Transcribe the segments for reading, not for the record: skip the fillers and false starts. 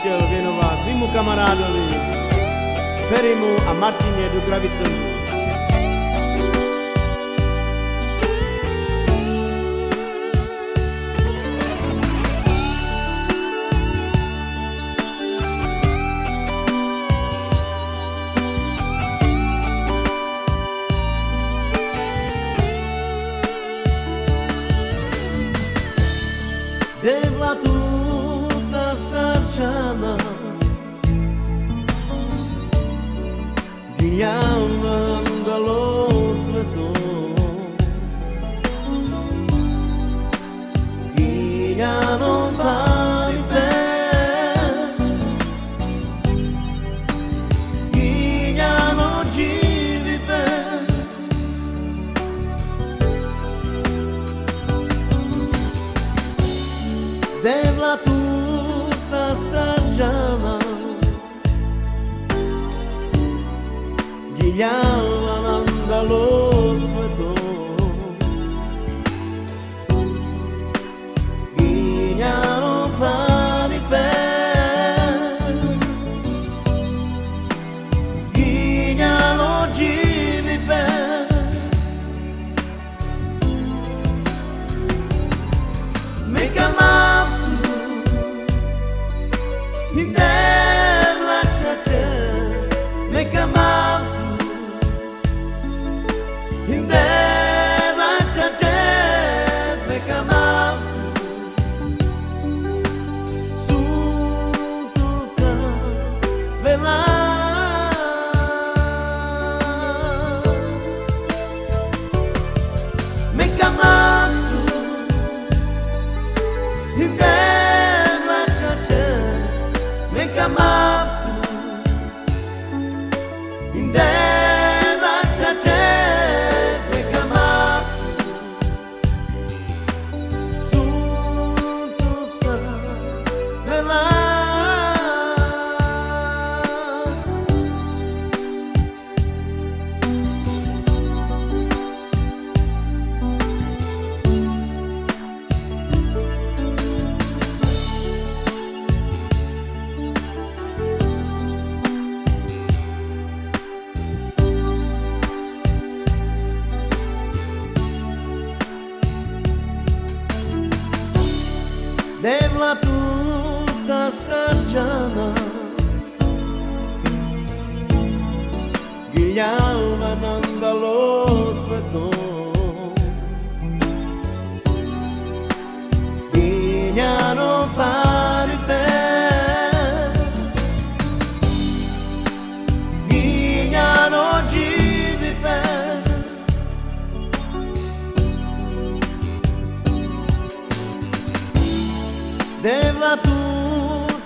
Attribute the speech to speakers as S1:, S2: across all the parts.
S1: chtěl věnovat mému kamarádovi Ferimu a Martině do Kravisovu.
S2: Devla tu sa starčana Ginjava andalo svetom Ginjano tajte Ginjano živipe Devla tu sa stagiana Ghigliava l'andalo sveto Ghigliano fari per Ghigliano givi per Me chiamava in Devla c'è, me chiamava in Devla c'è, me chiamava su tu sa vela me chiamava in Devla c'è me chiamava in Devla c'è me chiamava su tu sa vela Devla tu sa stagiana Ghigliava n'andalo sveto Ghigliano fari per Ghigliano givi per Devla tu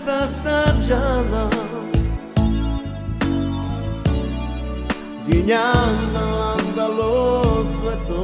S2: sa stagiana Ghigliava l'andalo sveto